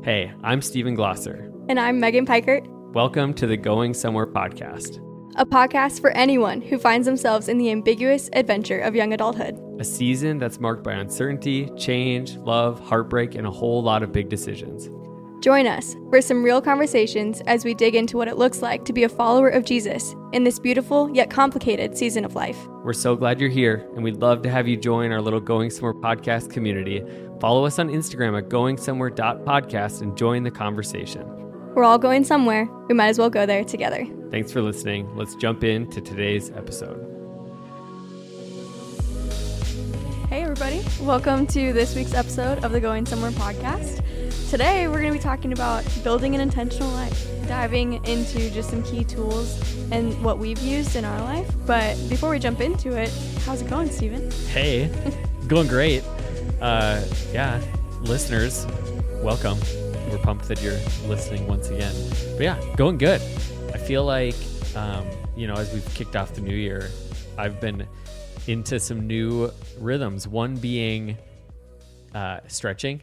Hey, I'm Stephen Glosser. And I'm Megan Pikert. Welcome to the Going Somewhere podcast, a podcast for anyone who finds themselves in the ambiguous adventure of young adulthood. A season that's marked by uncertainty, change, love, heartbreak, and a whole lot of big decisions. Join us for some real conversations as we dig into what it looks like to be a follower of Jesus in this beautiful yet complicated season of life. We're so glad you're here, and we'd love to have you join our little Going Somewhere podcast community. Follow us on Instagram at goingsomewhere.podcast and join the conversation. We're all going somewhere. We might as well go there together. Thanks for listening. Let's jump into today's episode. Hey everybody, welcome to this week's episode of the Going Somewhere podcast. Today we're going to be talking about building an intentional life, diving into just some key tools and what we've used in our life. But before we jump into it, how's it going, Steven? Hey, going great. Listeners, welcome. We're pumped that you're listening once again. But yeah, going good. I feel like, as we've kicked off the new year, I've been into some new rhythms. One being stretching.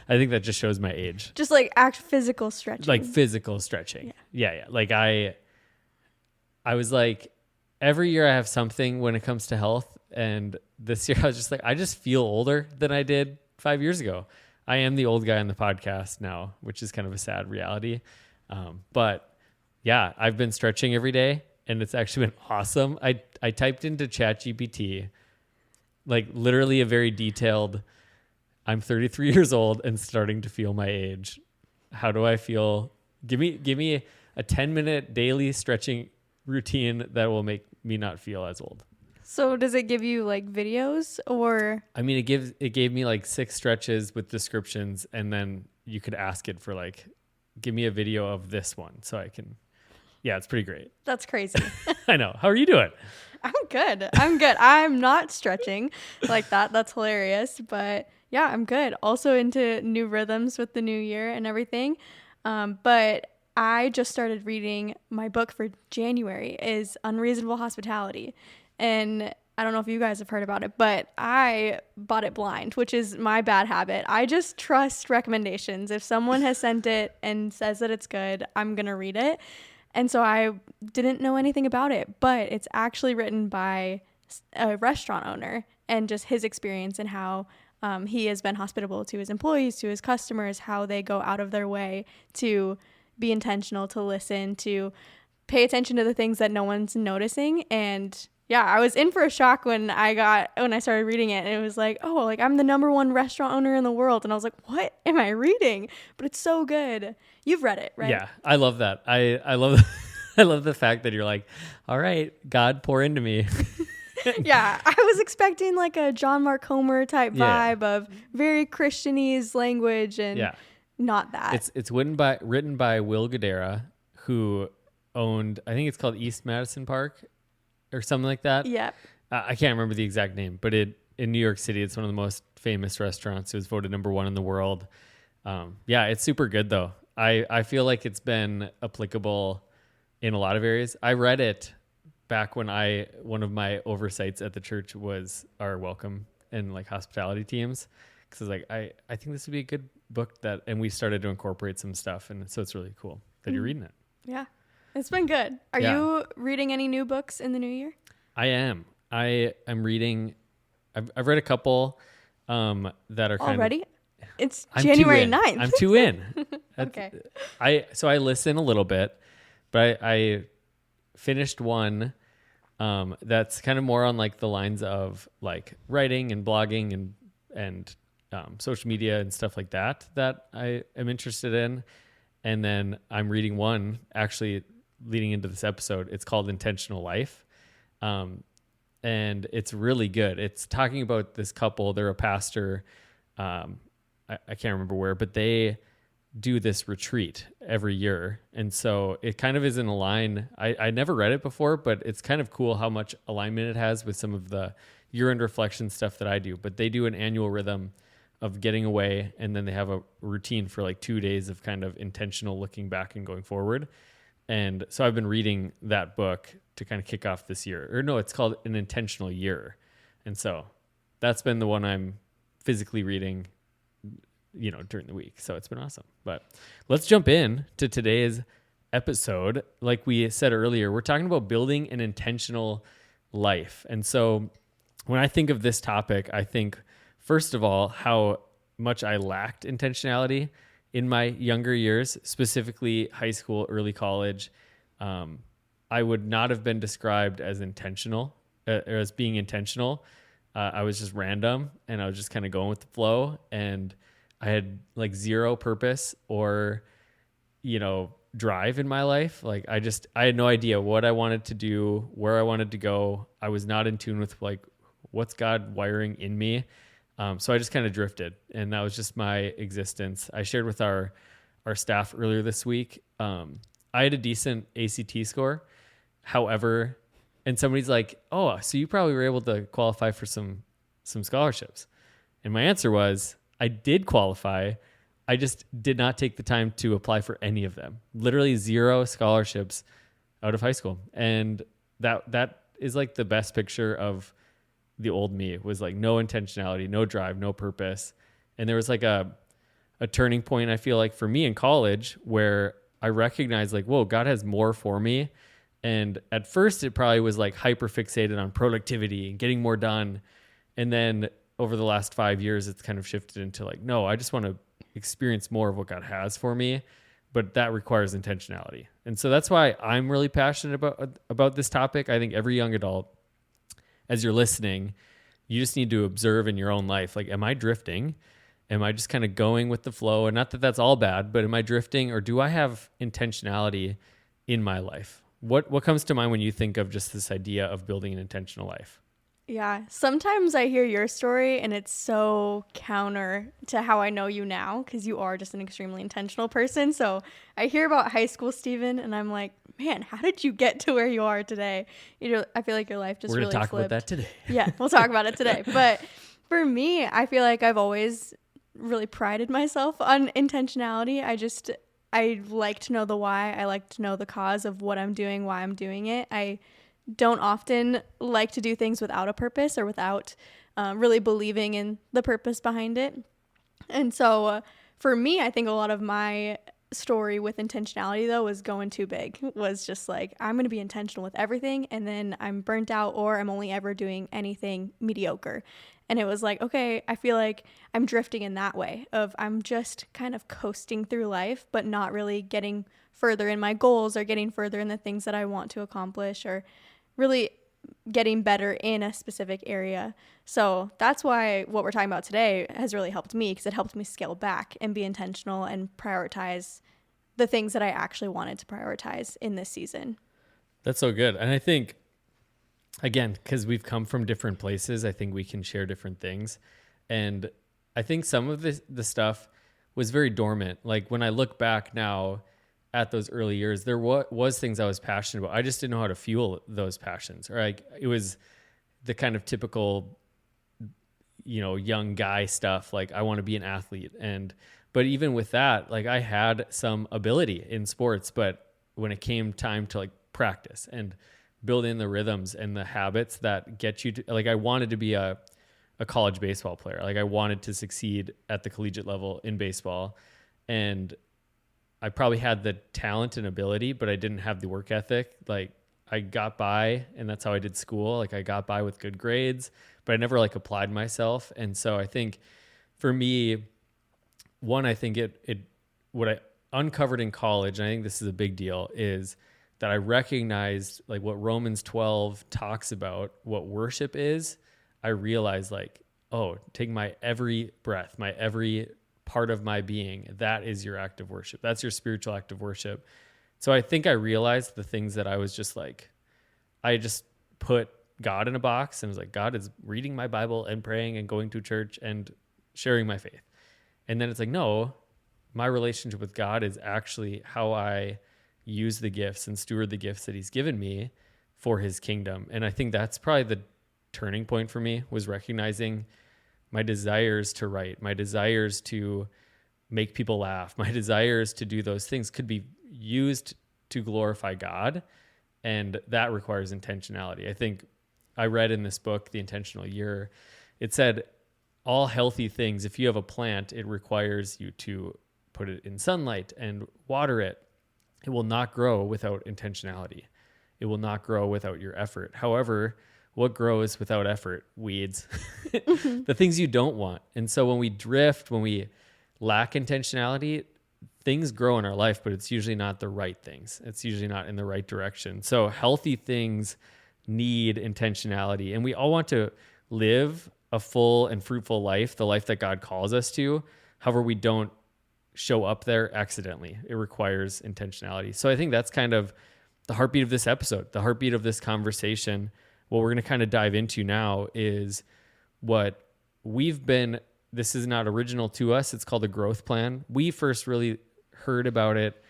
I think that just shows my age. Just like physical stretching. Like physical stretching. Yeah. Like I was like, every year I have something when it comes to health. And this year I was just like, I just feel older than I did 5 years ago. I am the old guy on the podcast now, which is kind of a sad reality. But yeah, I've been stretching every day and it's actually been awesome. I typed into ChatGPT, like literally a very detailed, I'm 33 years old and starting to feel my age. How do I feel? Give me a 10-minute daily stretching routine that will make me not feel as old. So does it give you like videos or? I mean, it gave me like 6 stretches with descriptions, and then you could ask it for like, give me a video of this one so I can. Yeah, it's pretty great. That's crazy. I know. How are you doing? I'm good. I'm not stretching like that. That's hilarious. But yeah, I'm good. Also into new rhythms with the new year and everything. But I just started reading my book for January is Unreasonable Hospitality. And I don't know if you guys have heard about it, but I bought it blind, which is my bad habit. I just trust recommendations. If someone has sent it and says that it's good, I'm going to read it. And so I didn't know anything about it, but it's actually written by a restaurant owner and just his experience and how he has been hospitable to his employees, to his customers, how they go out of their way to be intentional, to listen, to pay attention to the things that no one's noticing. And yeah, I was in for a shock when I started reading it, and it was like, oh, like I'm the #1 restaurant owner in the world. And I was like, what am I reading? But it's so good. You've read it, right? Yeah, I love that. I love I love the fact that you're like, all right, God, pour into me. Yeah, I was expecting like a John Mark Comer type vibe of very Christianese language and not that. It's written by Will Guidara, who owned, I think it's called East Madison Park or something like that. Yeah. I can't remember the exact name, but in New York City, it's one of the most famous restaurants. It was voted #1 in the world. It's super good though. I feel like it's been applicable in a lot of areas. I read it back when one of my oversights at the church was our welcome and like hospitality teams. Cause I was like, I think this would be a good book and we started to incorporate some stuff. And so it's really cool that you're reading it. Yeah. It's been good. Are you reading any new books in the new year? I am. I am reading. I've read a couple that are kind already. It's January 9th. I'm 2 in. Okay. I listen a little bit, but I finished one that's kind of more on like the lines of like writing and blogging and social media and stuff like that I am interested in. And then I'm reading one actually leading into this episode. It's called Intentional Life. And it's really good. It's talking about this couple. They're a pastor. I can't remember where, but they do this retreat every year. And so it kind of is in a line. I never read it before, but it's kind of cool how much alignment it has with some of the year-end reflection stuff that I do. But they do an annual rhythm of getting away, and then they have a routine for like 2 days of kind of intentional looking back and going forward. And so I've been reading that book to kind of kick off this year. Or no, it's called An Intentional Year. And so that's been the one I'm physically reading during the week. So it's been awesome. But let's jump in to today's episode. Like we said earlier, we're talking about building an intentional life. And so when I think of this topic, I think, first of all, how much I lacked intentionality in my younger years, specifically high school, early college. I would not have been described as intentional, or as being intentional. I was just random, and I was just kind of going with the flow, and I had like zero purpose or, drive in my life. Like I had no idea what I wanted to do, where I wanted to go. I was not in tune with like, what's God wiring in me? So I just kind of drifted, and that was just my existence. I shared with our staff earlier this week. I had a decent ACT score. However, and somebody's like, "Oh, so you probably were able to qualify for some scholarships." And my answer was, I did qualify. I just did not take the time to apply for any of them. Literally 0 scholarships out of high school. And that is like the best picture of the old me. Was like no intentionality, no drive, no purpose. And there was like a turning point, I feel like, for me in college, where I recognized like, whoa, God has more for me. And at first it probably was like hyper fixated on productivity and getting more done. And then over the last 5 years, it's kind of shifted into like, no, I just want to experience more of what God has for me, but that requires intentionality. And so that's why I'm really passionate about this topic. I think every young adult, as you're listening, you just need to observe in your own life. Like, am I drifting? Am I just kind of going with the flow? And not that that's all bad, but am I drifting, or do I have intentionality in my life? What comes to mind when you think of just this idea of building an intentional life? Yeah, sometimes I hear your story and it's so counter to how I know you now, because you are just an extremely intentional person. So I hear about high school Steven and I'm like, man, how did you get to where you are today? I feel like your life just really flipped. We're going to talk about that today. Yeah, we'll talk about it today. But for me, I feel like I've always really prided myself on intentionality. I like to know the why. I like to know the cause of what I'm doing, why I'm doing it. I don't often like to do things without a purpose or without really believing in the purpose behind it. And so for me, I think a lot of my story with intentionality, though, was going too big. Was just like, I'm going to be intentional with everything, and then I'm burnt out, or I'm only ever doing anything mediocre. And it was like, okay, I feel like I'm drifting in that way of I'm just kind of coasting through life, but not really getting further in my goals or getting further in the things that I want to accomplish, or really getting better in a specific area. So that's why what we're talking about today has really helped me, because it helped me scale back and be intentional and prioritize the things that I actually wanted to prioritize in this season. That's so good. And I think, again, because we've come from different places, I think we can share different things. And I think some of the stuff was very dormant. Like when I look back now at those early years, there was things I was passionate about. I just didn't know how to fuel those passions. Or like it was the kind of typical, young guy stuff. Like I want to be an athlete. But even with that, like I had some ability in sports, but when it came time to like practice and build in the rhythms and the habits that get you to, like, I wanted to be a college baseball player. Like I wanted to succeed at the collegiate level in baseball. And I probably had the talent and ability, but I didn't have the work ethic. Like I got by, and that's how I did school. Like I got by with good grades, but I never like applied myself. And so I think for me, one, I think what I uncovered in college, and I think this is a big deal, is that I recognized like what Romans 12 talks about, what worship is. I realized like, oh, take my every breath, my every part of my being, that is your act of worship. That's your spiritual act of worship. So I think I realized the things that I was just like, I just put God in a box and was like, God is reading my Bible and praying and going to church and sharing my faith. And then it's like, no, my relationship with God is actually how I use the gifts and steward the gifts that he's given me for his kingdom. And I think that's probably the turning point for me, was recognizing my desires to write, my desires to make people laugh, my desires to do those things could be used to glorify God. And that requires intentionality. I think I read in this book, The Intentional Year, it said, all healthy things, if you have a plant, it requires you to put it in sunlight and water it. It will not grow without intentionality. It will not grow without your effort. However, what grows without effort? Weeds, the things you don't want. And so when we drift, when we lack intentionality, things grow in our life, but it's usually not the right things. It's usually not in the right direction. So healthy things need intentionality. And we all want to live a full and fruitful life, the life that God calls us to. However, we don't show up there accidentally. It requires intentionality. So I think that's kind of the heartbeat of this episode, the heartbeat of this conversation. What we're going to kind of dive into now is what this is not original to us. It's called a growth plan. We first really heard about it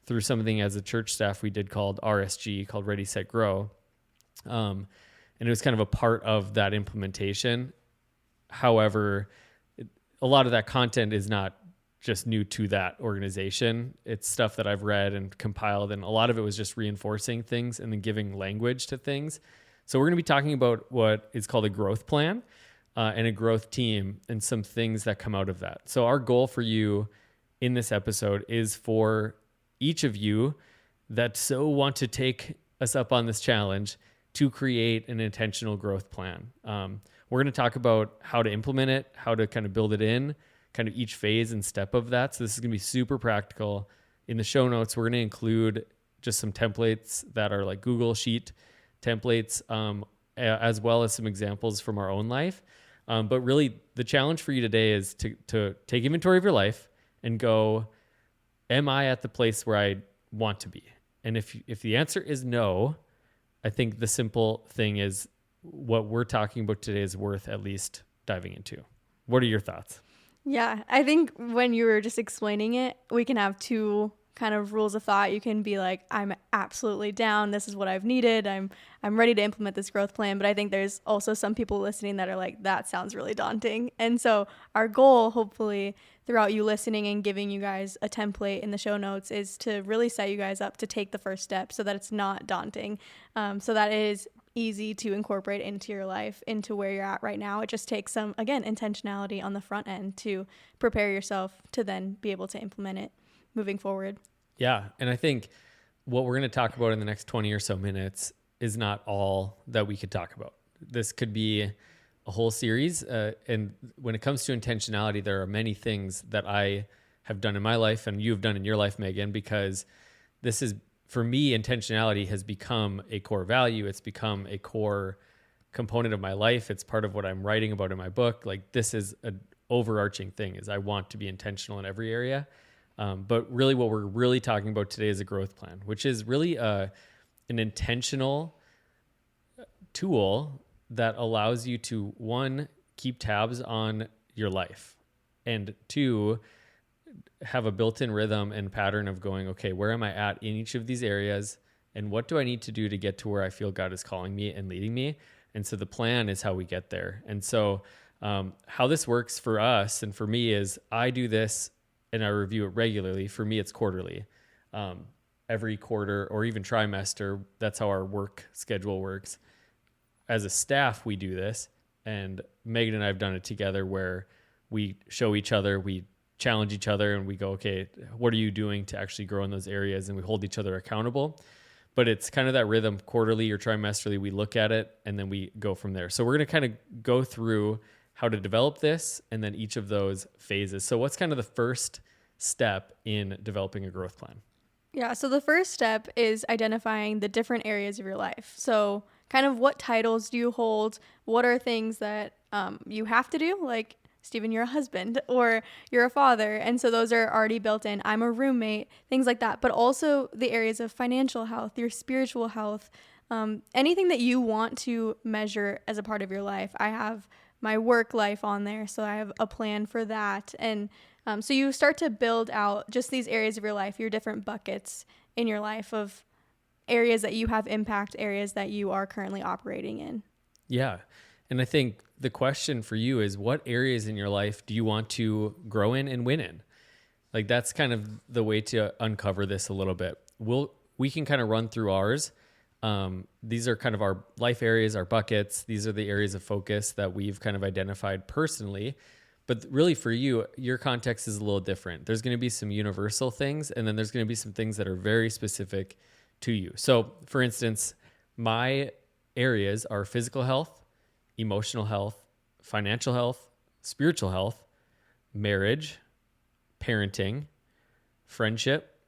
through something as a church staff we did called RSG, called Ready, Set, Grow. And it was kind of a part of that implementation. However, a lot of that content is not just new to that organization. It's stuff that I've read and compiled, and a lot of it was just reinforcing things and then giving language to things. So we're going to be talking about what is called a growth plan and a growth team and some things that come out of that. So our goal for you in this episode is for each of you that so want to take us up on this challenge to create an intentional growth plan. We're going to talk about how to implement it, how to kind of build it in, kind of each phase and step of that. So this is going to be super practical. In the show notes, we're going to include just some templates that are like Google Sheet templates, as well as some examples from our own life. But really, the challenge for you today is to take inventory of your life and go, am I at the place where I want to be? And if the answer is no, I think the simple thing is what we're talking about today is worth at least diving into. What are your thoughts? Yeah, I think when you were just explaining it, we can have two kind of rules of thought. You can be like, I'm absolutely down. This is what I've needed. I'm ready to implement this growth plan. But I think there's also some people listening that are like, that sounds really daunting. And so our goal, hopefully, throughout you listening and giving you guys a template in the show notes, is to really set you guys up to take the first step so that it's not daunting. So that it is easy to incorporate into your life, into where you're at right now. It just takes some, again, intentionality on the front end to prepare yourself to then be able to implement it moving forward. Yeah. And I think what we're going to talk about in the next 20 or so minutes is not all that we could talk about. This could be a whole series. And when it comes to intentionality, there are many things that I have done in my life and you've done in your life, Megan, because this is, for me, intentionality has become a core value. It's become a core component of my life. It's part of what I'm writing about in my book. Like, this is an overarching thing, is I want to be intentional in every area. But really what we're really talking about today is a growth plan, which is really an intentional tool that allows you to, one, keep tabs on your life, and two, have a built-in rhythm and pattern of going, okay, where am I at in each of these areas? And what do I need to do to get to where I feel God is calling me and leading me? And so the plan is how we get there. And so how this works for us and for me is I do this and I review it regularly. For me, it's quarterly. Every quarter or even trimester, that's how our work schedule works. As a staff, we do this. And Megan and I have done it together where we show each other, we challenge each other, and we go, okay, what are you doing to actually grow in those areas? And we hold each other accountable. But it's kind of that rhythm, quarterly or trimesterly, we look at it and then we go from there. So we're going to kind of go through how to develop this and then each of those phases. So what's kind of the first step in developing a growth plan? Yeah, so the first step is identifying the different areas of your life. So kind of what titles do you hold? What are things that you have to do? Like, Stephen, you're a husband or you're a father. And so those are already built in. I'm a roommate, things like that. But also the areas of financial health, your spiritual health, anything that you want to measure as a part of your life. I have my work life on there, so I have a plan for that. And so you start to build out just these areas of your life, your different buckets in your life of areas that you have impact, areas that you are currently operating in. Yeah. And I think the question for you is, what areas in your life do you want to grow in and win in? Like, that's kind of the way to uncover this a little bit. We can kind of run through ours. These are kind of our life areas, our buckets. These are the areas of focus that we've kind of identified personally. But really for you, your context is a little different. There's going to be some universal things, and then there's going to be some things that are very specific to you. So for instance, my areas are physical health, emotional health, financial health, spiritual health, marriage, parenting, friendship,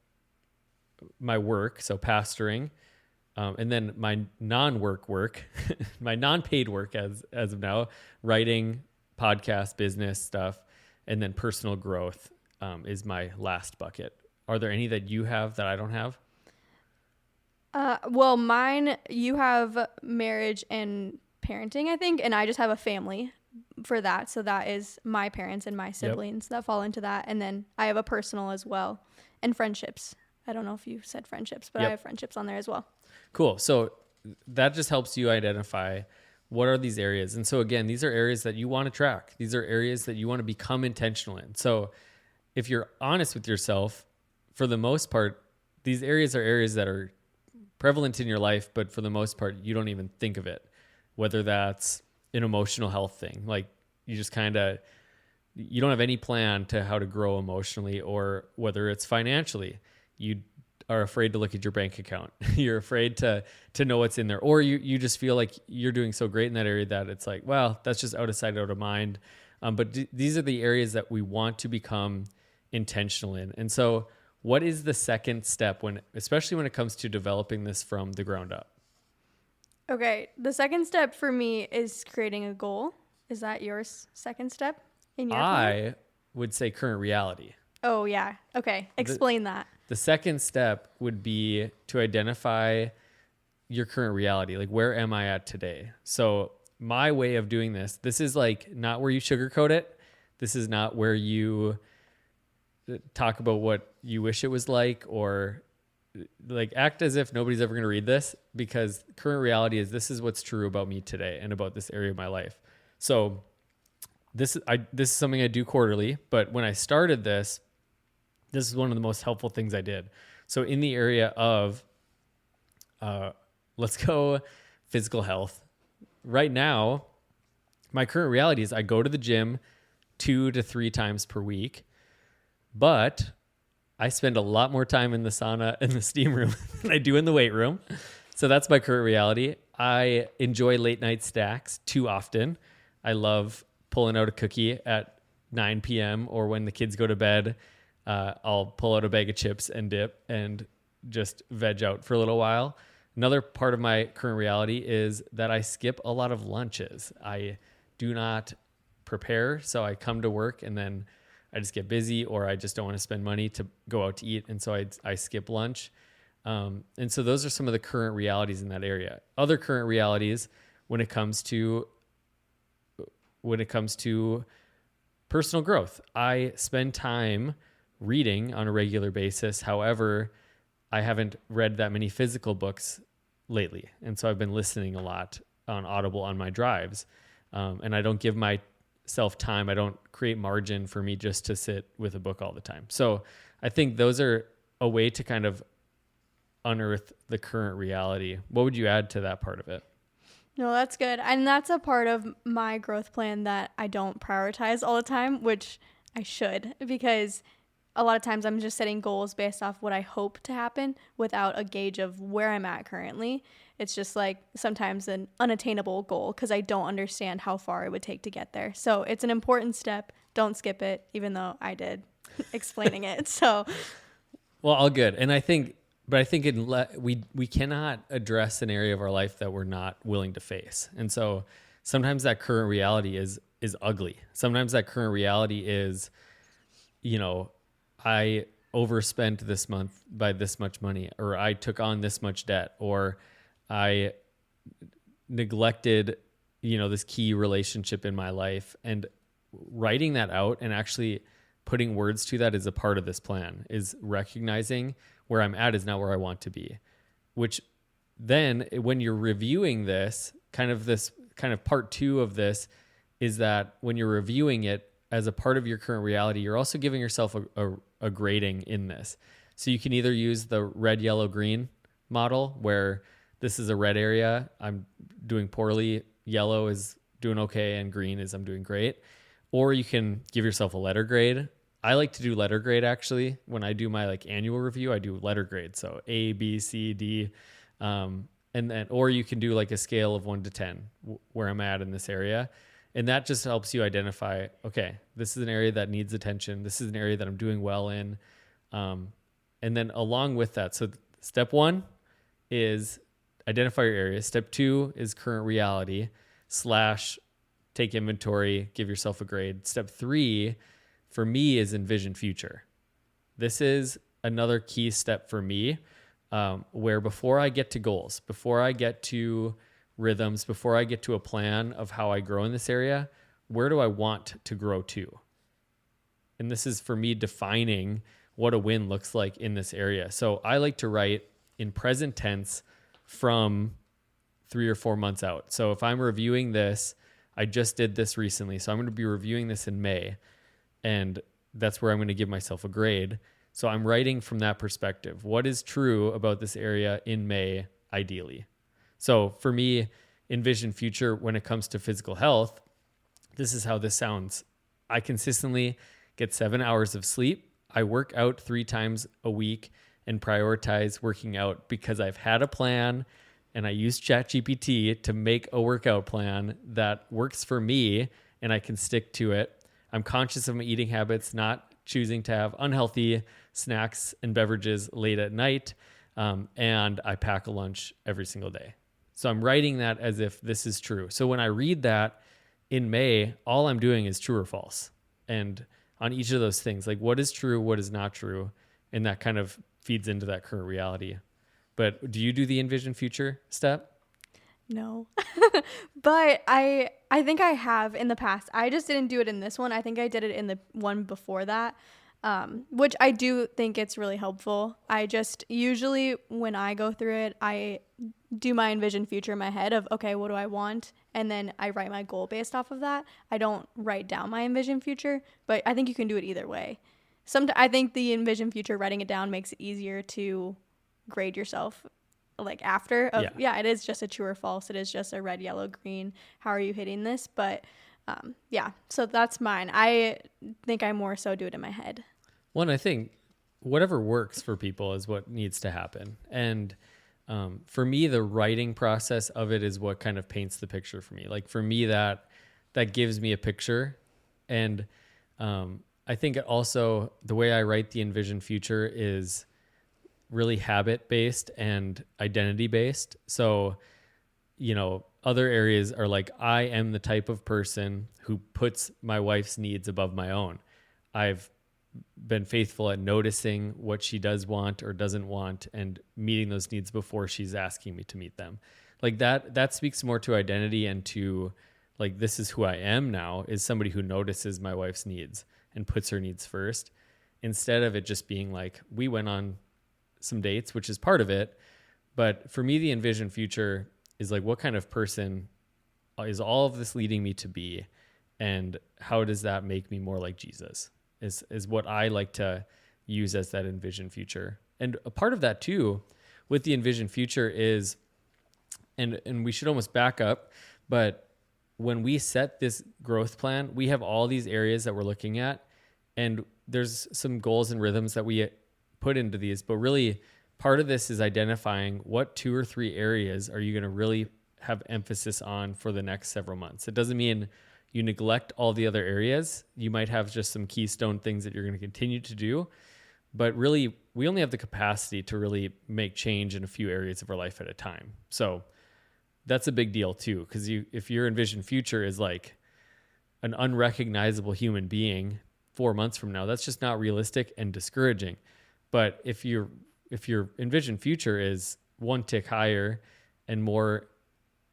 my work, so pastoring, and then my non-work work, my non-paid work as of now, writing, podcast, business stuff, and then personal growth is my last bucket. Are there any that you have that I don't have? Well, mine, you have marriage and parenting, I think, and I just have a family for that. So that is my parents and my siblings that fall into that. And then I have a personal as well, and friendships. I don't know if you said friendships, but I have friendships on there as well. Cool. So that just helps you identify what are these areas. And so again, these are areas that you want to track. These are areas that you want to become intentional in. So if you're honest with yourself, for the most part, these areas are areas that are prevalent in your life, but for the most part, you don't even think of it. Whether that's an emotional health thing, like you just you don't have any plan to how to grow emotionally, or whether it's financially, you are afraid to look at your bank account. You're afraid to know what's in there, or you just feel like you're doing so great in that area that it's like, well, that's just out of sight, out of mind. But these are the areas that we want to become intentional in. And so what is the second step especially when it comes to developing this from the ground up? Okay. The second step for me is creating a goal. Is that your second step in your plan? I would say current reality. Oh, yeah. Okay. Explain that. The second step would be to identify your current reality. Like, where am I at today? So my way of doing this is like not where you sugarcoat it. This is not where you talk about what you wish it was like, or like act as if nobody's ever going to read this, because current reality is this is what's true about me today and about this area of my life. So this is something I do quarterly, but when I started this is one of the most helpful things I did. So in the area of, let's go physical health. Right now, my current reality is I go to the gym 2 to 3 times per week, but I spend a lot more time in the sauna and the steam room than I do in the weight room. So that's my current reality. I enjoy late night snacks too often. I love pulling out a cookie at 9 p.m. or when the kids go to bed. I'll pull out a bag of chips and dip and just veg out for a little while. Another part of my current reality is that I skip a lot of lunches. I do not prepare, so I come to work and then I just get busy, or I just don't want to spend money to go out to eat, and so I skip lunch. And so those are some of the current realities in that area. Other current realities when it comes to personal growth. I spend time reading on a regular basis. However, I haven't read that many physical books lately. And so I've been listening a lot on Audible on my drives. And I don't give myself time. I don't create margin for me just to sit with a book all the time. So I think those are a way to kind of unearth the current reality. What would you add to that part of it? No, that's good. And that's a part of my growth plan that I don't prioritize all the time, which I should, because a lot of times I'm just setting goals based off what I hope to happen without a gauge of where I'm at currently. It's just like sometimes an unattainable goal because I don't understand how far it would take to get there. So it's an important step. Don't skip it, even though I did explaining it. So, well, all good. And I think we cannot address an area of our life that we're not willing to face. And so sometimes that current reality is ugly. Sometimes that current reality is, I overspent this month by this much money, or I took on this much debt, or I neglected, this key relationship in my life. And writing that out and actually putting words to that is a part of this plan, is recognizing where I'm at is not where I want to be, which then when you're reviewing this kind of part 2 of this is that when you're reviewing it as a part of your current reality, you're also giving yourself a grading in this. So you can either use the red, yellow, green model where this is a red area, I'm doing poorly. Yellow is doing okay, and green is I'm doing great. Or you can give yourself a letter grade. I like to do letter grade actually. When I do my like annual review, I do letter grade. So A, B, C, D. And then, or you can do like a scale of 1 to 10 where I'm at in this area. And that just helps you identify, okay, this is an area that needs attention. This is an area that I'm doing well in. And then along with that, so step 1 is identify your area. Step 2 is current reality / take inventory, give yourself a grade. Step 3 for me is envision future. This is another key step for me, where before I get to goals, before I get to rhythms, before I get to a plan of how I grow in this area, where do I want to grow to? And this is for me defining what a win looks like in this area. So I like to write in present tense from 3 or 4 months out. So if I'm reviewing this, I just did this recently, so I'm going to be reviewing this in May, and that's where I'm going to give myself a grade. So I'm writing from that perspective. What is true about this area in May, ideally? So for me, envision future when it comes to physical health, this is how this sounds. I consistently get 7 hours of sleep. I work out 3 times a week and prioritize working out because I've had a plan and I use ChatGPT to make a workout plan that works for me and I can stick to it. I'm conscious of my eating habits, not choosing to have unhealthy snacks and beverages late at night. And I pack a lunch every single day. So I'm writing that as if this is true. So when I read that in May, all I'm doing is true or false. And on each of those things, like what is true, what is not true. And that kind of feeds into that current reality. But do you do the envision future step? No. But I think I have in the past. I just didn't do it in this one. I think I did it in the one before that, which I do think it's really helpful. I just usually when I go through it, I do my envision future in my head of, okay, what do I want? And then I write my goal based off of that. I don't write down my envision future, but I think you can do it either way. I think the envision future, writing it down makes it easier to grade yourself like after of, yeah, it is just a true or false. It is just a red, yellow, green. How are you hitting this? But yeah, so that's mine. I think I more so do it in my head. Well, I think whatever works for people is what needs to happen. And for me, the writing process of it is what kind of paints the picture for me. Like for me, that gives me a picture. And I think also the way I write the envision future is really habit based and identity based. So, other areas are like, I am the type of person who puts my wife's needs above my own. I've been faithful at noticing what she does want or doesn't want and meeting those needs before she's asking me to meet them. Like that speaks more to identity and to like, this is who I am now, is somebody who notices my wife's needs and puts her needs first, instead of it just being like, we went on some dates, which is part of it. But for me, the envision future is like, what kind of person is all of this leading me to be? And how does that make me more like Jesus is what I like to use as that envision future. And a part of that too, with the envision future is, and we should almost back up, but when we set this growth plan, we have all these areas that we're looking at, and there's some goals and rhythms that we put into these, but really part of this is identifying what 2 or 3 areas are you going to really have emphasis on for the next several months. It doesn't mean you neglect all the other areas. You might have just some keystone things that you're going to continue to do, but really we only have the capacity to really make change in a few areas of our life at a time. So that's a big deal too, because if your envision future is like an unrecognizable human being 4 months from now, that's just not realistic and discouraging. But if your envision future is 1 tick higher and more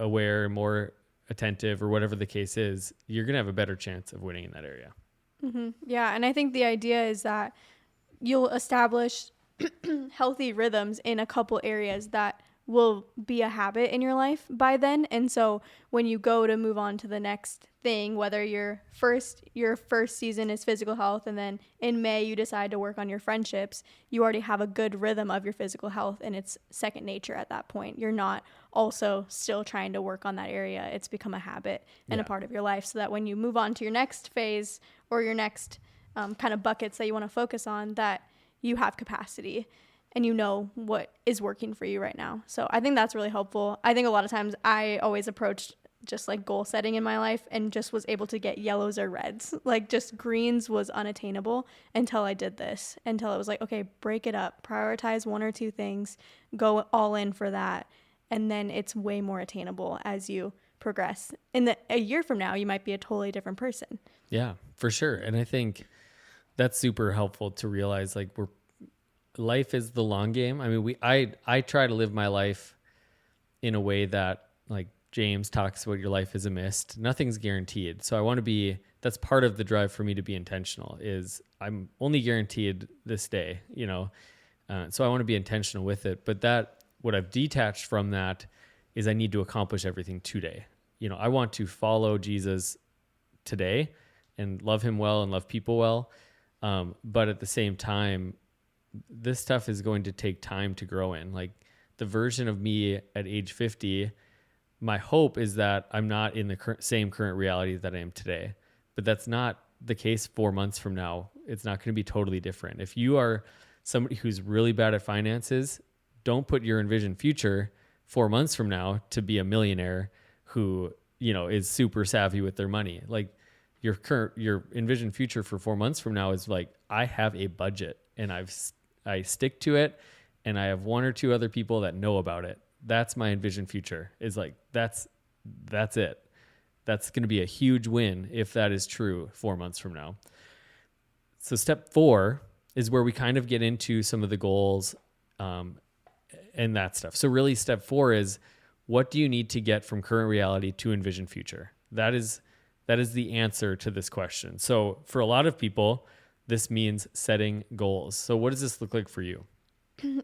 aware, more attentive, or whatever the case is, you're going to have a better chance of winning in that area. Mm-hmm. Yeah. And I think the idea is that you'll establish healthy rhythms in a couple areas that will be a habit in your life by then. And so when you go to move on to the next thing, whether your first season is physical health, and then in May you decide to work on your friendships, you already have a good rhythm of your physical health, and it's second nature at that point. You're not also still trying to work on that area. It's become a habit and a part of your life, so that when you move on to your next phase or your next kind of buckets that you want to focus on, that you have capacity and you know what is working for you right now. So I think that's really helpful. I think a lot of times I always approached just like goal setting in my life and just was able to get yellows or reds. Like just greens was unattainable until I did this, until it was like, okay, break it up, prioritize one or two things, go all in for that. And then it's way more attainable as you progress. A year from now, you might be a totally different person. Yeah, for sure. And I think that's super helpful to realize, like, life is the long game. I mean, I try to live my life in a way that, like James talks about, your life is a mist. Nothing's guaranteed. So I want to be, that's part of the drive for me to be intentional, is I'm only guaranteed this day, you know? So I want to be intentional with it. But what I've detached from that is I need to accomplish everything today. You know, I want to follow Jesus today and love him well and love people well. But at the same time, this stuff is going to take time to grow in. Like the version of me at age 50, my hope is that I'm not in the same current reality that I am today. But that's not the case 4 months from now. It's not going to be totally different. If you are somebody who's really bad at finances, don't put your envisioned future 4 months from now to be a millionaire who, you know, is super savvy with their money. Like your envisioned future for 4 months from now is like, I have a budget and I stick to it, and I have one or two other people that know about it. That's my envisioned future, is like, that's it. That's going to be a huge win if that is true 4 months from now. So step 4 is where we kind of get into some of the goals and that stuff. So really step 4 is, what do you need to get from current reality to envisioned future? That is the answer to this question. So for a lot of people, this means setting goals. So what does this look like for you?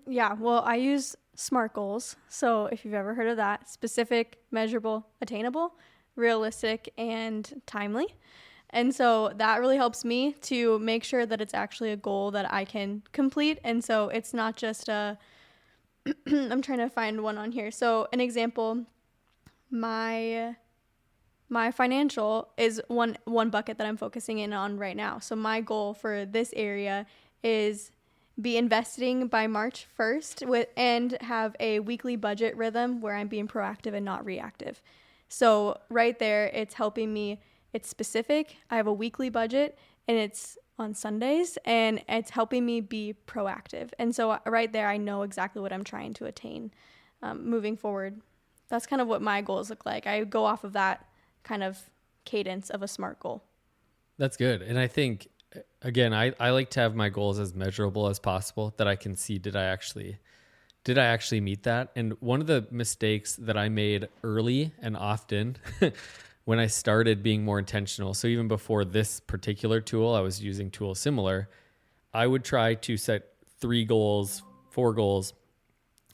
Yeah, well, I use SMART goals. So if you've ever heard of that: specific, measurable, attainable, realistic, and timely. And so that really helps me to make sure that it's actually a goal that I can complete. And so it's not just I'm trying to find one on here. So an example, my financial is one bucket that I'm focusing in on right now. So my goal for this area is be investing by March 1st and have a weekly budget rhythm where I'm being proactive and not reactive. So right there, it's helping me. It's specific. I have a weekly budget and it's on Sundays, and it's helping me be proactive. And so right there, I know exactly what I'm trying to attain moving forward. That's kind of what my goals look like. I go off of that kind of cadence of a SMART goal. That's good. And I think, again, I like to have my goals as measurable as possible, that I can see, did I actually meet that? And one of the mistakes that I made early and often when I started being more intentional, so even before this particular tool, I was using tools similar, I would try to set 3 goals, 4 goals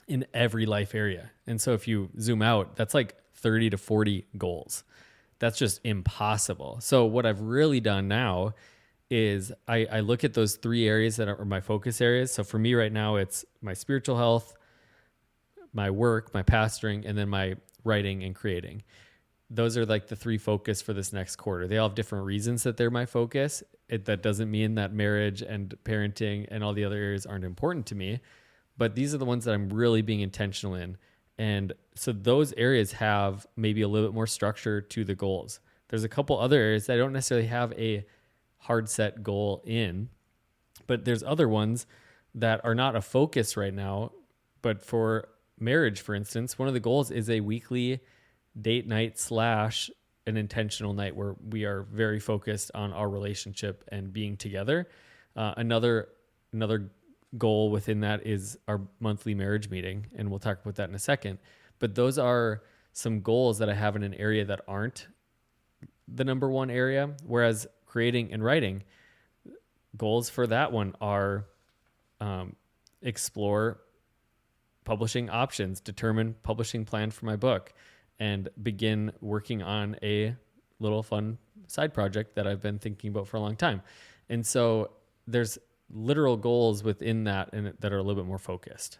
in every life area. And so if you zoom out, that's like 30 to 40 goals. That's just impossible. So what I've really done now is I look at those 3 areas that are my focus areas. So for me right now, it's my spiritual health, my work, my pastoring, and then my writing and creating. Those are like the 3 focus for this next quarter. They all have different reasons that they're my focus. That doesn't mean that marriage and parenting and all the other areas aren't important to me, but these are the ones that I'm really being intentional in. And so those areas have maybe a little bit more structure to the goals. There's a couple other areas that I don't necessarily have a hard set goal in, but there's other ones that are not a focus right now. But for marriage, for instance, one of the goals is a weekly date night / an intentional night where we are very focused on our relationship and being together. Another goal within that is our monthly marriage meeting, and we'll talk about that in a second. But those are some goals that I have in an area that aren't the number one area, whereas creating and writing, goals for that one are explore publishing options, determine publishing plan for my book, and begin working on a little fun side project that I've been thinking about for a long time. And so there's literal goals within that and that are a little bit more focused.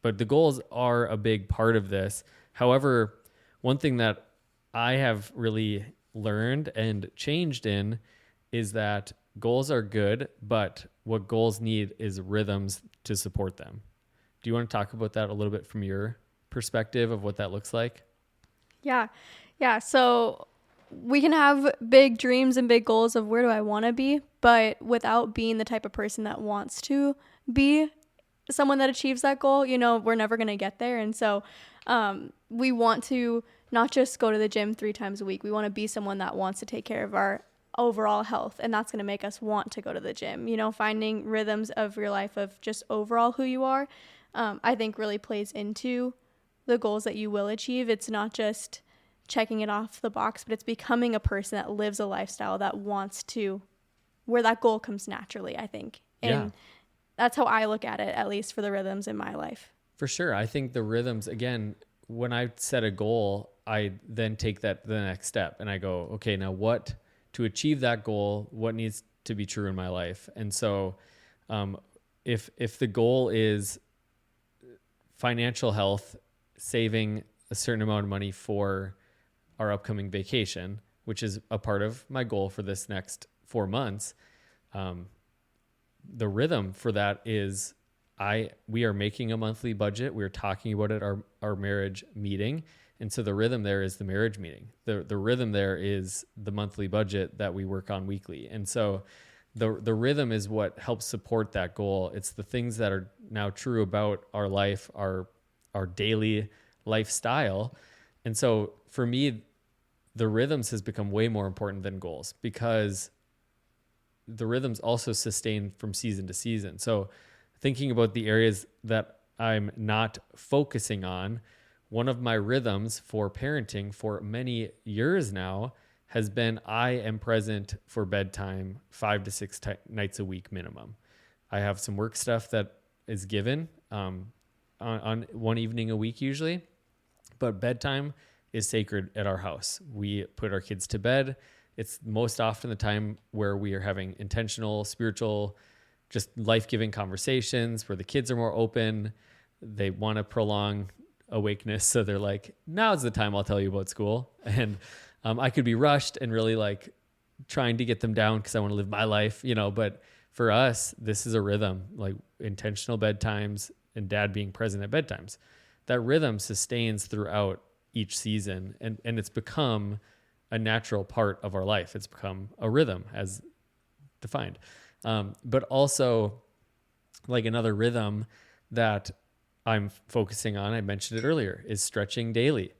But the goals are a big part of this. However, one thing that I have really learned and changed in is that goals are good, but what goals need is rhythms to support them. Do you want to talk about that a little bit from your perspective of what that looks like? Yeah. Yeah. So we can have big dreams and big goals of where do I want to be, but without being the type of person that wants to be someone that achieves that goal, we're never going to get there. And so we want to not just go to the gym 3 times a week. We want to be someone that wants to take care of our overall health. And that's going to make us want to go to the gym. Finding rhythms of your life of just overall who you are, I think really plays into the goals that you will achieve. It's not just checking it off the box, but it's becoming a person that lives a lifestyle that wants to, where that goal comes naturally, I think. And that's how I look at it, at least for the rhythms in my life. For sure. I think the rhythms, again, when I set a goal, I then take that the next step and I go, okay, now to achieve that goal, what needs to be true in my life? And so if the goal is financial health, saving a certain amount of money for our upcoming vacation, which is a part of my goal for this next 4 months, the rhythm for that is we are making a monthly budget. We're talking about it at our marriage meeting. And so the rhythm there is the marriage meeting. The rhythm there is the monthly budget that we work on weekly. And so the rhythm is what helps support that goal. It's the things that are now true about our life, our daily lifestyle. And so for me, the rhythms has become way more important than goals because the rhythms also sustain from season to season. So thinking about the areas that I'm not focusing on, one of my rhythms for parenting for many years now has been I am present for bedtime 5 to 6 nights a week minimum. I have some work stuff that is given on one evening a week usually, but bedtime is sacred at our house. We put our kids to bed. It's most often the time where we are having intentional, spiritual, just life-giving conversations where the kids are more open. They want to prolong awakeness. So they're like, now's the time I'll tell you about school. And I could be rushed and really like trying to get them down because I want to live my life, but for us, this is a rhythm, like intentional bedtimes and dad being present at bedtimes. That rhythm sustains throughout each season and it's become a natural part of our life. It's become a rhythm as defined. But also like another rhythm that I'm focusing on, I mentioned it earlier, is stretching daily.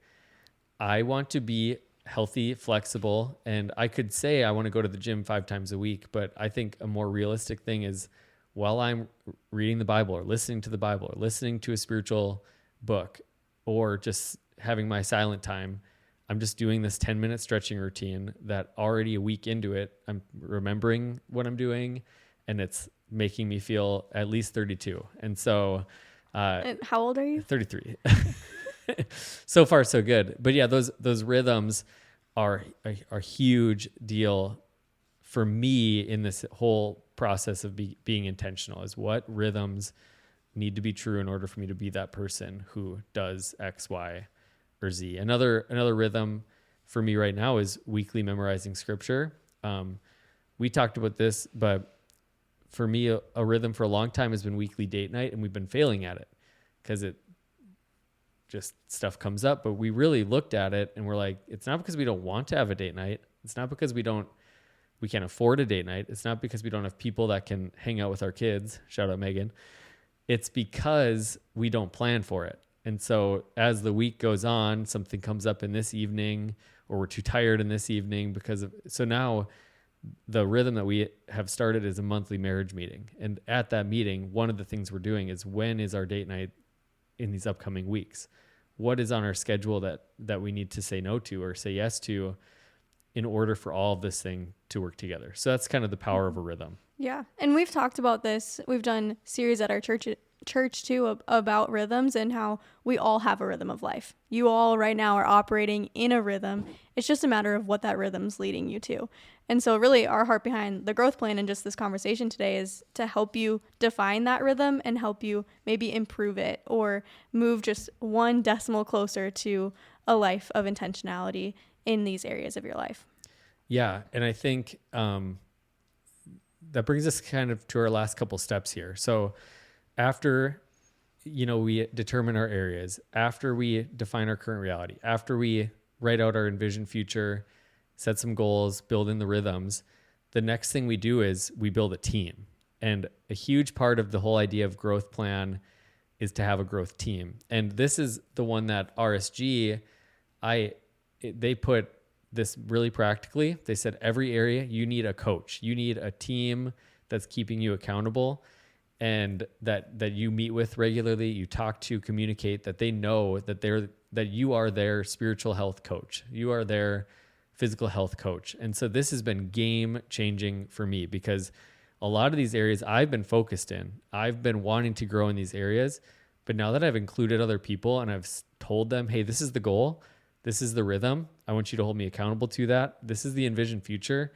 I want to be healthy, flexible, and I could say I want to go to the gym 5 times a week, but I think a more realistic thing is while I'm reading the Bible or listening to the Bible or listening to a spiritual book or just having my silent time, I'm just doing this 10-minute stretching routine that already a week into it, I'm remembering what I'm doing and it's making me feel at least 32. And so... and how old are you? 33. So far, so good. But yeah, those rhythms are a huge deal for me in this whole process of being intentional is what rhythms need to be true in order for me to be that person who does X, Y, or Z. Another rhythm for me right now is weekly memorizing scripture. We talked about this, but for me, a rhythm for a long time has been weekly date night, and we've been failing at it because it just stuff comes up. But we really looked at it and we're like, it's not because we don't want to have a date night. It's not because we can't afford a date night. It's not because we don't have people that can hang out with our kids. Shout out Megan. It's because we don't plan for it. And so as the week goes on, something comes up in this evening, or we're too tired in this evening so now the rhythm that we have started is a monthly marriage meeting. And at that meeting, one of the things we're doing is when is our date night in these upcoming weeks? What is on our schedule that we need to say no to or say yes to in order for all of this thing to work together? So that's kind of the power of a rhythm. Yeah. And we've talked about this. We've done series at our church church too about rhythms and how we all have a rhythm of life. You all right now are operating in a rhythm. It's just a matter of what that rhythm's leading you to. And so really our heart behind the growth plan and just this conversation today is to help you define that rhythm and help you maybe improve it or move just one decimal closer to a life of intentionality in these areas of your life. Yeah. And I think that brings us kind of to our last couple steps here. So after, we determine our areas, after we define our current reality, after we write out our envisioned future, set some goals, build in the rhythms, the next thing we do is we build a team. And a huge part of the whole idea of growth plan is to have a growth team. And this is the one that RSG, they put this really practically. They said every area you need a coach. You need a team that's keeping you accountable and that you meet with regularly, you talk to, communicate, that they know that you are their spiritual health coach. You are their physical health coach. And so this has been game changing for me because a lot of these areas I've been focused in, I've been wanting to grow in these areas, but now that I've included other people and I've told them, hey, this is the goal, this is the rhythm, I want you to hold me accountable to that, this is the envisioned future.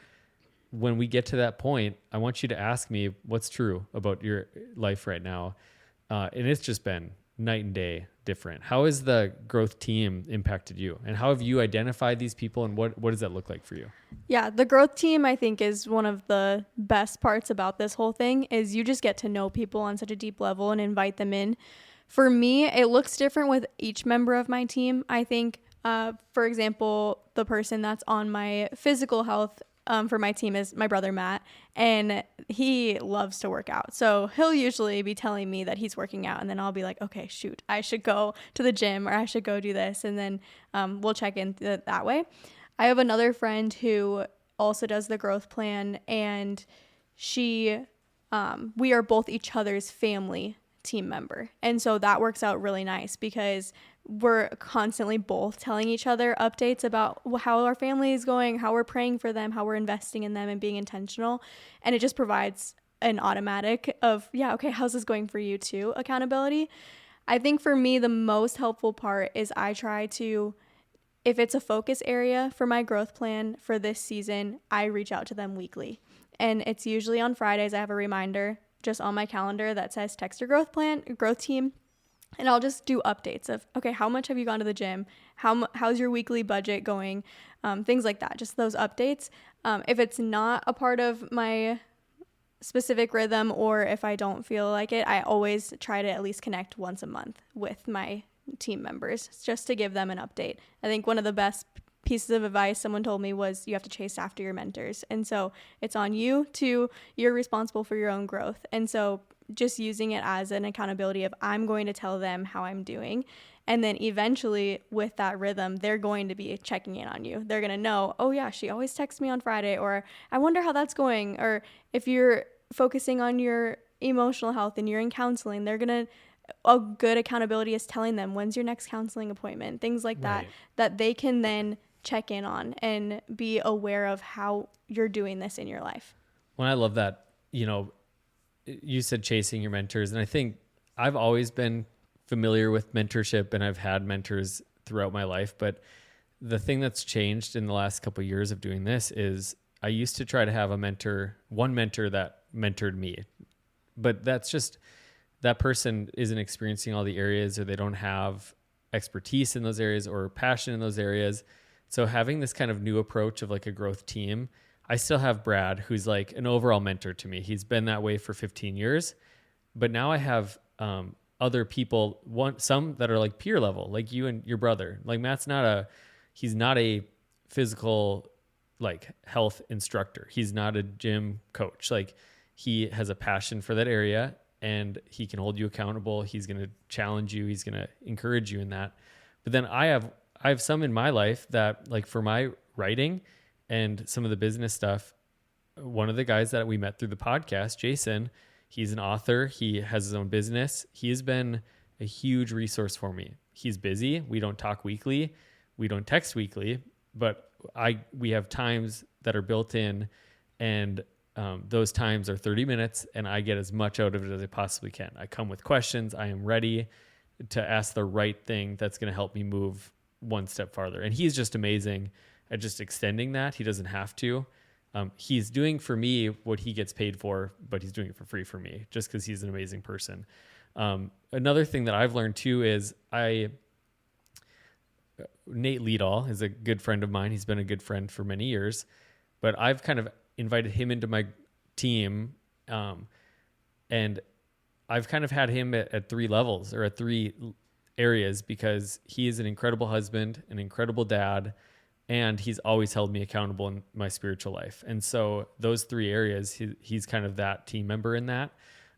When we get to that point, I want you to ask me what's true about your life right now. And it's just been night and day different. How has the growth team impacted you? And how have you identified these people? And what does that look like for you? Yeah, the growth team, I think, is one of the best parts about this whole thing is you just get to know people on such a deep level and invite them in. For me, it looks different with each member of my team. I think, for example, the person that's on my physical health for my team is my brother Matt, and he loves to work out. So he'll usually be telling me that he's working out, and then I'll be like, okay, shoot, I should go to the gym or I should go do this, and then we'll check in that way. I have another friend who also does the growth plan, and we are both each other's family team member. And so that works out really nice because we're constantly both telling each other updates about how our family is going, how we're praying for them, how we're investing in them and being intentional. And it just provides an automatic of, yeah, okay, how's this going for you too? Accountability. I think for me, the most helpful part is I try to, if it's a focus area for my growth plan for this season, I reach out to them weekly. And it's usually on Fridays. I have a reminder just on my calendar that says text your growth team. And I'll just do updates of, okay, how much have you gone to the gym? How's your weekly budget going? Things like that, just those updates. If it's not a part of my specific rhythm or if I don't feel like it, I always try to at least connect once a month with my team members just to give them an update. I think one of the best pieces of advice someone told me was you have to chase after your mentors. And so it's on you you're responsible for your own growth. And so just using it as an accountability of I'm going to tell them how I'm doing. And then eventually with that rhythm, they're going to be checking in on you. They're going to know, oh yeah, she always texts me on Friday, or I wonder how that's going. Or if you're focusing on your emotional health and you're in counseling, a good accountability is telling them when's your next counseling appointment, things like Right. that they can then check in on and be aware of how you're doing this in your life. Well, I love that, you said chasing your mentors. And I think I've always been familiar with mentorship and I've had mentors throughout my life. But the thing that's changed in the last couple of years of doing this is I used to try to have one mentor that mentored me. But that's just, that person isn't experiencing all the areas or they don't have expertise in those areas or passion in those areas. So having this kind of new approach of like a growth team, I still have Brad, who's like an overall mentor to me. He's been that way for 15 years. But now I have other people, some that are like peer level, like you and your brother. Like Matt's he's not a physical like health instructor. He's not a gym coach. Like he has a passion for that area and he can hold you accountable. He's going to challenge you. He's going to encourage you in that. But then I have some in my life that like for my writing and some of the business stuff, one of the guys that we met through the podcast, Jason, he's an author. He has his own business. He has been a huge resource for me. He's busy. We don't talk weekly. We don't text weekly, but we have times that are built in and those times are 30 minutes and I get as much out of it as I possibly can. I come with questions. I am ready to ask the right thing that's going to help me move one step farther. And he's just amazing at just extending that. He doesn't have to. He's doing for me what he gets paid for, but he's doing it for free for me just because he's an amazing person. Another thing that I've learned too is Nate Leadall is a good friend of mine. He's been a good friend for many years, but I've kind of invited him into my team. And I've kind of had him at 3 levels or at 3 areas because he is an incredible husband, an incredible dad, and he's always held me accountable in my spiritual life. And so those 3 areas, he's kind of that team member in that.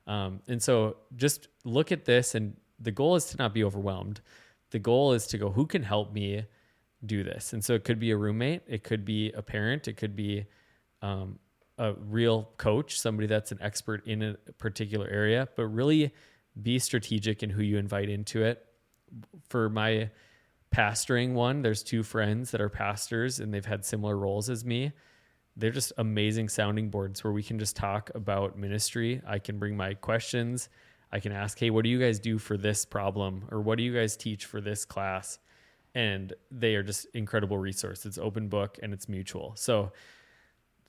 And so just look at this, and the goal is to not be overwhelmed. The goal is to go, who can help me do this? And so it could be a roommate, it could be a parent, it could be a real coach, somebody that's an expert in a particular area, but really be strategic in who you invite into it. For my pastoring one, there's 2 friends that are pastors and they've had similar roles as me. They're just amazing sounding boards where we can just talk about ministry. I can bring my questions. I can ask, hey, what do you guys do for this problem? Or what do you guys teach for this class? And they are just incredible resource. It's open book and it's mutual. So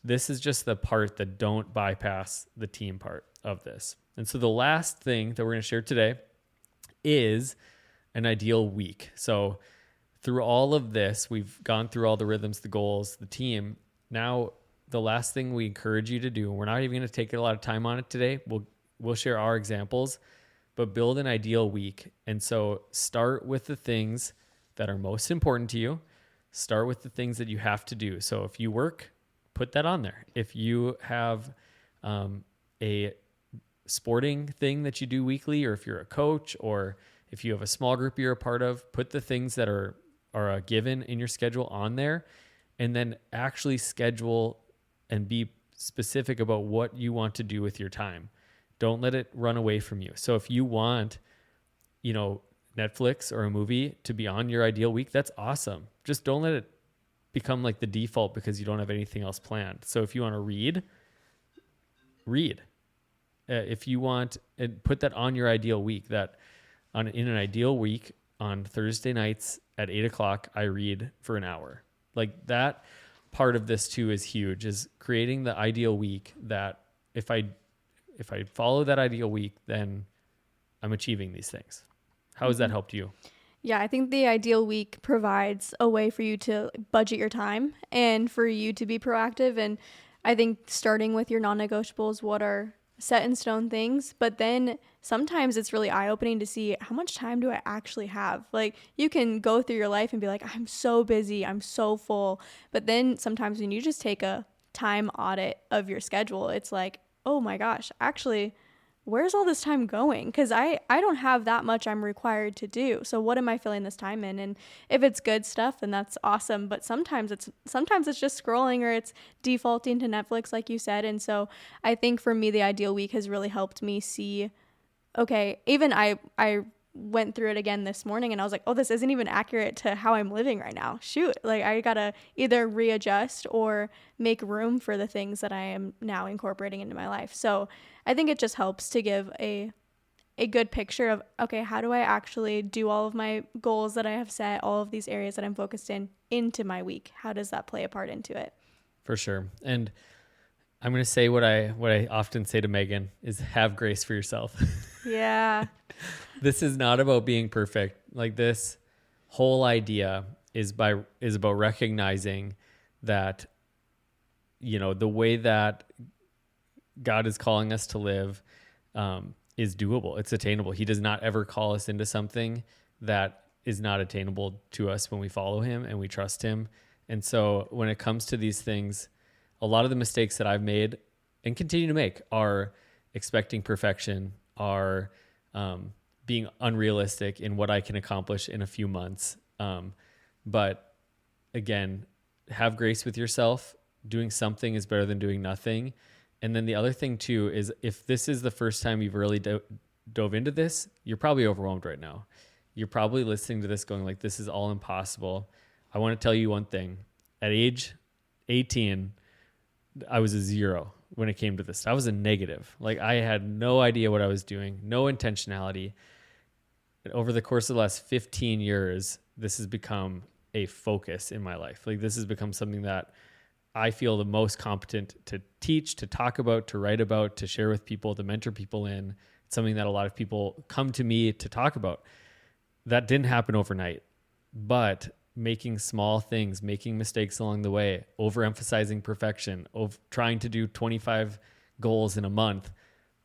this is just the part that don't bypass the team part of this. And so the last thing that we're going to share today is an ideal week. So through all of this, we've gone through all the rhythms, the goals, the team. Now, the last thing we encourage you to do, and we're not even going to take a lot of time on it today. We'll share our examples, but build an ideal week. And so start with the things that are most important to you. Start with the things that you have to do. So if you work, put that on there. If you have a sporting thing that you do weekly, or if you're a coach, or if you have a small group you're a part of, put the things that are a given in your schedule on there, and then actually schedule and be specific about what you want to do with your time. Don't let it run away from you. So if you want, Netflix or a movie to be on your ideal week, that's awesome. Just don't let it become like the default because you don't have anything else planned. So if you want to read. If you want, and put that on your ideal week, that in an ideal week on Thursday nights at 8:00, I read for an hour. Like that part of this too is huge, is creating the ideal week that if I follow that ideal week, then I'm achieving these things. How has that helped you? Yeah, I think the ideal week provides a way for you to budget your time and for you to be proactive. And I think starting with your non-negotiables, what are set in stone things, but then sometimes it's really eye-opening to see how much time do I actually have. Like you can go through your life and be like, I'm so busy, I'm so full. But then sometimes when you just take a time audit of your schedule, it's like, oh my gosh, actually, where's all this time going? Because I don't have that much I'm required to do. So what am I filling this time in? And if it's good stuff, then that's awesome. But sometimes it's just scrolling, or it's defaulting to Netflix, like you said. And so I think for me, the ideal week has really helped me see, okay, even I went through it again this morning and I was like, oh, this isn't even accurate to how I'm living right now. Shoot, like I gotta either readjust or make room for the things that I am now incorporating into my life. So I think it just helps to give a good picture of, okay, how do I actually do all of my goals that I have set, all of these areas that I'm focused in, into my week? How does that play a part into it? For sure. And I'm going to say what I often say to Megan is have grace for yourself. Yeah. This is not about being perfect. Like this whole idea is about recognizing that, the way that God is calling us to live is doable. It's attainable. He does not ever call us into something that is not attainable to us when we follow him and we trust him. And so when it comes to these things, a lot of the mistakes that I've made and continue to make are expecting perfection, are being unrealistic in what I can accomplish in a few months. But again, have grace with yourself. Doing something is better than doing nothing. And then the other thing too is if this is the first time you've really dove into this, you're probably overwhelmed right now. You're probably listening to this going like, this is all impossible. I want to tell you one thing. At age 18, I was a 0. when it came to this. I was a negative. Like I had no idea what I was doing, no intentionality. And over the course of the last 15 years, this has become a focus in my life. Like this has become something that I feel the most competent to teach, to talk about, to write about, to share with people, to mentor people in. It's something that a lot of people come to me to talk about. That didn't happen overnight, but making small things, making mistakes along the way, overemphasizing perfection, trying to do 25 goals in a month,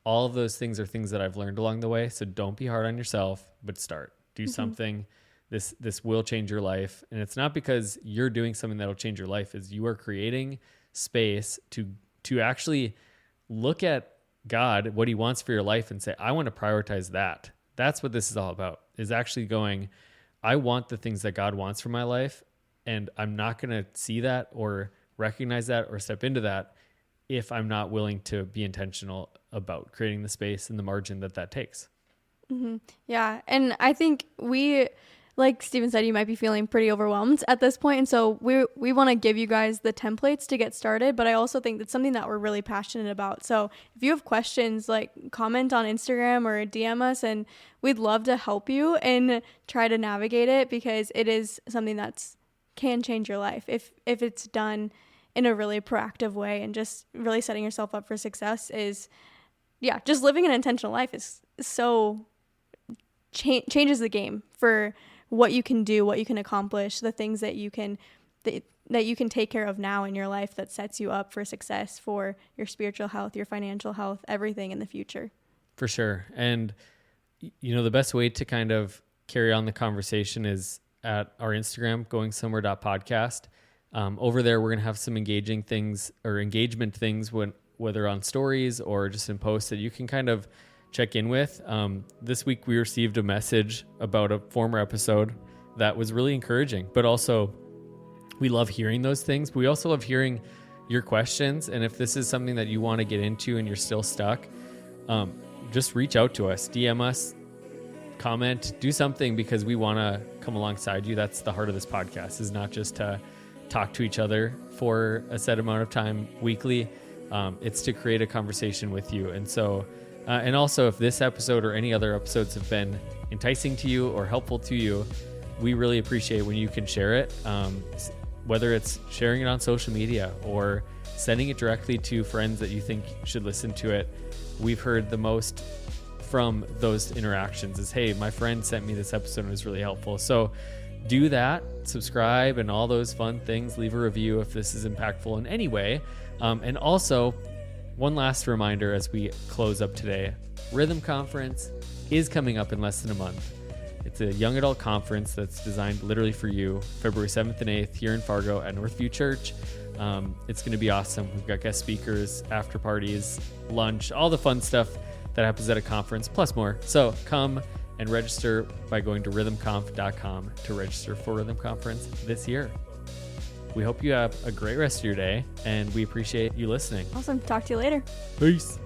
all of those things are things that I've learned along the way. So don't be hard on yourself, but start. Do something. This will change your life. And it's not because you're doing something that'll change your life, is you are creating space to actually look at God, what he wants for your life, and say, I want to prioritize that. That's what this is all about, is actually going, I want the things that God wants for my life, and I'm not going to see that or recognize that or step into that if I'm not willing to be intentional about creating the space and the margin that takes. Yeah. And I think like Steven said, you might be feeling pretty overwhelmed at this point. And so we want to give you guys the templates to get started. But I also think that's something that we're really passionate about. So if you have questions, like comment on Instagram or DM us, and we'd love to help you and try to navigate it, because it is something that's can change your life if it's done in a really proactive way, and just really setting yourself up for success is, yeah, just living an intentional life is so changes the game for what you can do, what you can accomplish, the things that you can take care of now in your life that sets you up for success, for your spiritual health, your financial health, everything in the future. For sure. And, the best way to kind of carry on the conversation is at our Instagram, goingsomewhere.podcast. Over there, we're going to have some engagement things, whether on stories or just in posts, that you can kind of check in with. This week we received a message about a former episode that was really encouraging, but also we love hearing those things. But we also love hearing your questions. And if this is something that you want to get into and you're still stuck, just reach out to us, DM us, comment, do something, because we want to come alongside you. That's the heart of this podcast, is not just to talk to each other for a set amount of time weekly. It's to create a conversation with you. And so, and also, if this episode or any other episodes have been enticing to you or helpful to you, we really appreciate when you can share it, whether it's sharing it on social media or sending it directly to friends that you think should listen to it. We've heard the most from those interactions is, hey, my friend sent me this episode and it was really helpful. So do that, subscribe, and all those fun things. Leave a review if this is impactful in any way. And also, one last reminder as we close up today, Rhythm Conference is coming up in less than a month. It's a young adult conference that's designed literally for you, February 7th and 8th here in Fargo at Northview Church. It's going to be awesome. We've got guest speakers, after parties, lunch, all the fun stuff that happens at a conference, plus more. So come and register by going to rhythmconf.com to register for Rhythm Conference this year. We hope you have a great rest of your day, and we appreciate you listening. Awesome. Talk to you later. Peace.